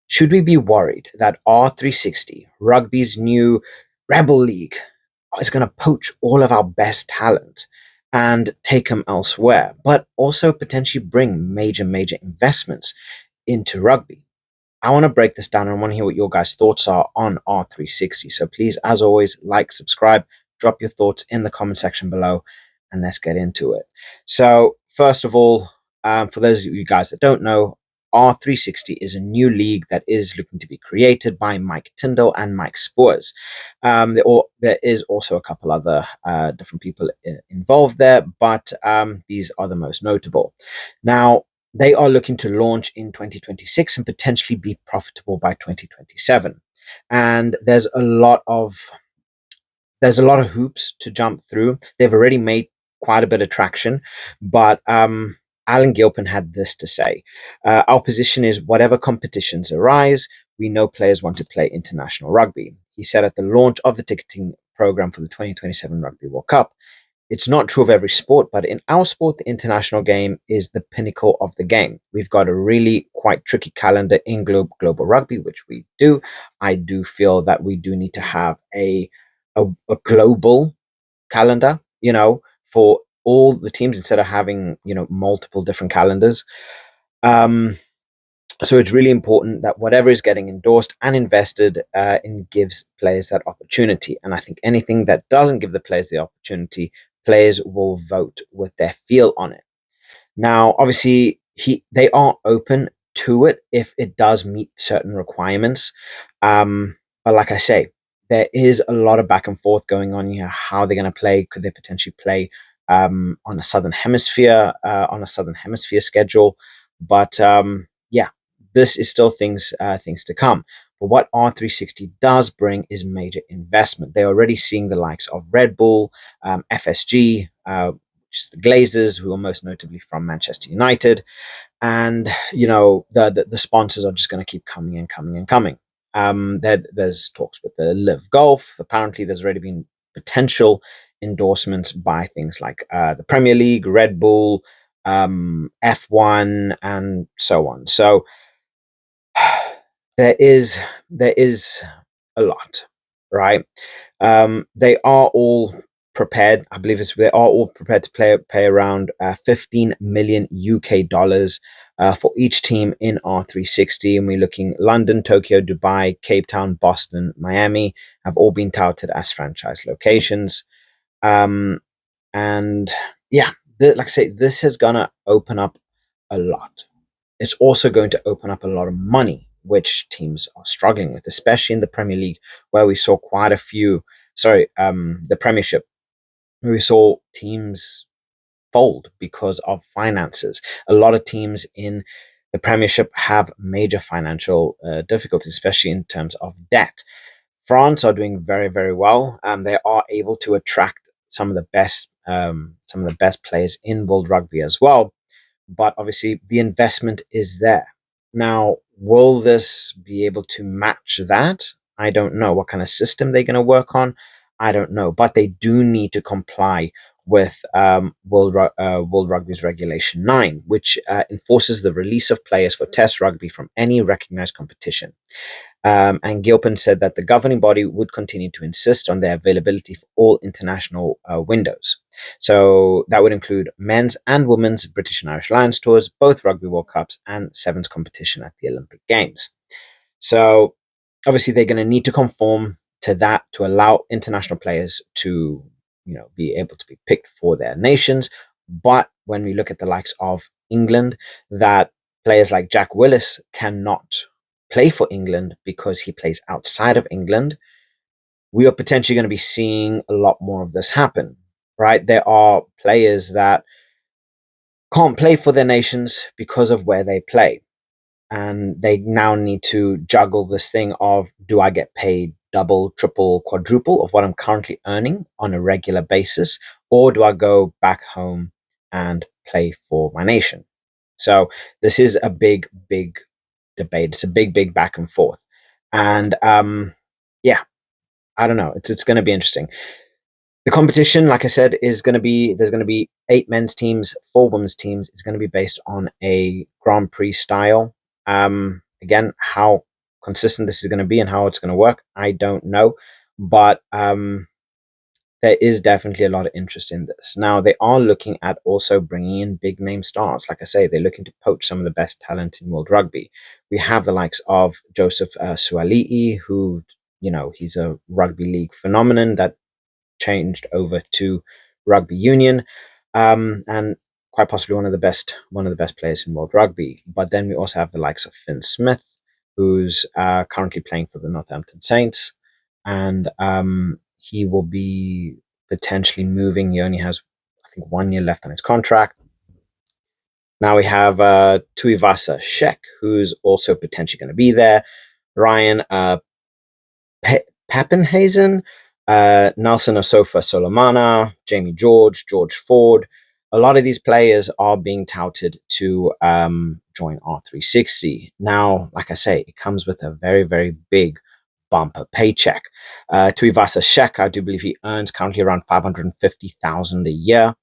Should we be worried that R360, rugby's new rebel league, is going to poach all of our best talent and take them elsewhere, but also potentially bring major investments into rugby? I want to break this down and I want to hear what your guys' thoughts are on R360. So please, as always, like, subscribe, drop your thoughts in the comment section below, and let's get into it. So, first of all, for those of you guys that don't know, R360 is a new league that is looking to be created by Mike Tyndall and Mike Spoors. There is also a couple other different people involved there, but these are the most notable. Now, they are looking to launch in 2026 and potentially be profitable by 2027. And there's a lot of hoops to jump through. They've already made quite a bit of traction, but Alan Gilpin had this to say: "Our position is whatever competitions arise, we know players want to play international rugby." He said at the launch of the ticketing program for the 2027 Rugby World Cup. It's not true of every sport, but in our sport, the international game is the pinnacle of the game. We've got a really quite tricky calendar in global rugby, which we do. I do feel that we do need to have a global calendar, for all the teams instead of having, multiple different calendars. So it's really important that whatever is getting endorsed and invested in gives players that opportunity. And I think anything that doesn't give the players the opportunity, players will vote with their feel on it. Now, obviously, they are open to it if it does meet certain requirements. But like I say, there is a lot of back and forth going on here. How they're going to play? Could they potentially play on a southern hemisphere schedule? But yeah, this is still things to come. But what R360 does bring is major investment. They're already seeing the likes of Red Bull, FSG, which is the Glazers, who are most notably from Manchester United, and the sponsors are just going to keep coming and coming and coming. There's talks with the Live Golf. Apparently, there's already been potential endorsements by things like the Premier League, Red Bull, F1, and so on. So there is a lot, right? They are all prepared. I believe they are all prepared to pay around 15 million UK dollars for each team in R360, and we're looking London, Tokyo, Dubai, Cape Town, Boston, Miami have all been touted as franchise locations. Um, and yeah, like I say, this is gonna open up a lot. It's also going to open up a lot of money, which teams are struggling with, especially in the Premier League, where we saw quite a few. Sorry, the Premiership, where we saw teams fold because of finances. A lot of teams in the Premiership have major financial difficulties, especially in terms of debt. France are doing very well. They are able to attract some of the best players in world rugby as well, but obviously the investment is there. Now, will this be able to match that? I don't know. What kind of system they're going to work on? I don't know. But they do need to comply with World Rugby's Regulation 9, which enforces the release of players for Test rugby from any recognized competition. And Gilpin said that the governing body would continue to insist on their availability for all international windows. So that would include men's and women's British and Irish Lions tours, both Rugby World Cups, and Sevens competition at the Olympic Games. So obviously they're going to need to conform to that to allow international players to, be able to be picked for their nations. But when we look at the likes of England, that players like Jack Willis cannot play for England because he plays outside of England, we are potentially going to be seeing a lot more of this happen, right? There are players that can't play for their nations because of where they play. And they now need to juggle this thing of, do I get paid double, triple, quadruple of what I'm currently earning on a regular basis? Or do I go back home and play for my nation? So this is a big debate. It's a big back and forth. And yeah, I don't know. It's going to be interesting. The competition, like I said, is going to be there's going to be 8 men's teams, 4 women's teams. It's going to be based on a Grand Prix style. Again, how consistent this is going to be and how it's going to work, I don't know. But there is definitely a lot of interest in this. Now, they are looking at also bringing in big name stars. Like I say, they're looking to poach some of the best talent in world rugby. We have the likes of Joseph Suali'i, who, he's a rugby league phenomenon that changed over to rugby union, and quite possibly one of the best players in world rugby. But then we also have the likes of Finn Smith, who's currently playing for the Northampton Saints, and he will be potentially moving. He only has, I think, 1 year left on his contract. Now we have Tuivasa Sheck, who's also potentially going to be there. Ryan Pappenhazen, Nelson Osofa Solomana, Jamie George Ford. A lot of these players are being touted to join R360. Now, like I say, it comes with a very, very big bumper paycheck. Tuivasa Sheck, I do believe he earns currently around 550,000 a year.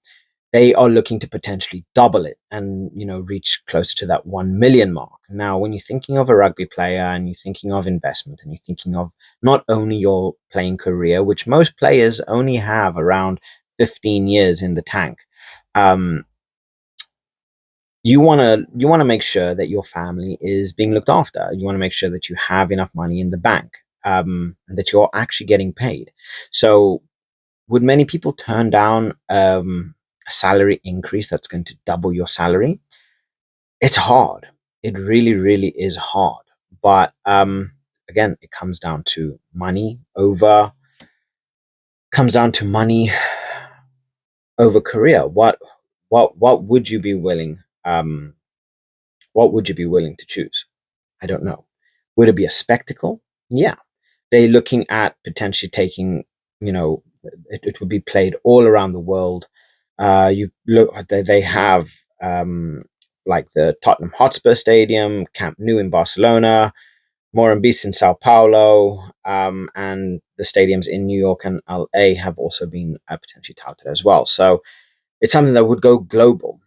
They are looking to potentially double it and reach close to that 1 million mark. Now, when you're thinking of a rugby player and you're thinking of investment and you're thinking of not only your playing career, which most players only have around 15 years in the tank, you want to make sure that your family is being looked after. You want to make sure that you have enough money in the bank, and that you're actually getting paid. So would many people turn down a salary increase that's going to double your salary? It's hard. It really, really is hard. But again, it comes down to money over career. What would you be willing? What would you be willing to choose? I don't know. Would it be a spectacle? Yeah. They're looking at potentially taking, it would be played all around the world. You look, they have like the Tottenham Hotspur Stadium, Camp Nou in Barcelona, Morenbeek in Sao Paulo, and the stadiums in New York and LA have also been potentially touted as well. So it's something that would go global,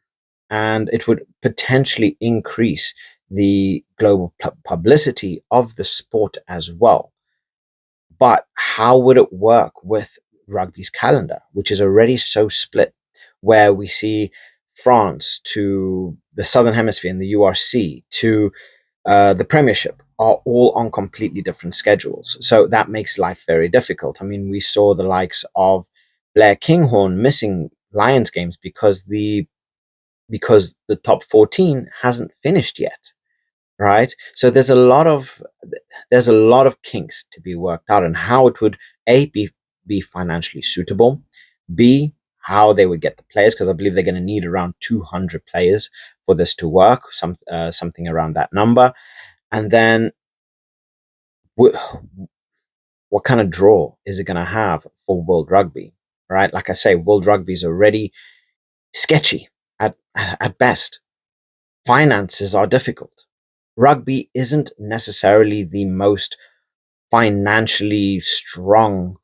and it would potentially increase the global publicity of the sport as well. But how would it work with rugby's calendar, which is already so split, where we see France to the Southern Hemisphere and the URC to the Premiership are all on completely different schedules. So that makes life very difficult. I mean, we saw the likes of Blair Kinghorn missing Lions games because the top 14 hasn't finished yet, right? So there's a lot of kinks to be worked out, and how it would be financially suitable, b how they would get the players, because I believe they're going to need around 200 players for this to work, something around that number. And then what kind of draw is it going to have for World Rugby, right? Like I say, World Rugby is already sketchy at best. Finances are difficult. Rugby isn't necessarily the most financially strong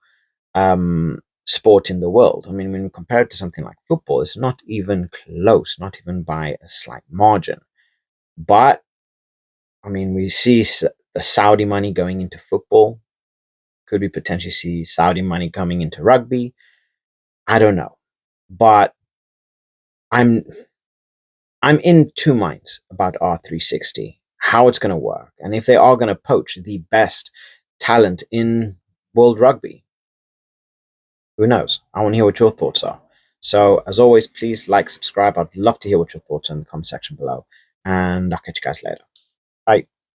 sport in the world. I mean, when you compare it to something like football, it's not even close, not even by a slight margin. But I mean, we see the Saudi money going into football. Could we potentially see Saudi money coming into rugby? I don't know, but I'm I'm in two minds about R360, how it's going to work, and if they are going to poach the best talent in world rugby. Who knows? I want to hear what your thoughts are. So, as always, please like, subscribe. I'd love to hear what your thoughts are in the comment section below. And I'll catch you guys later. Bye.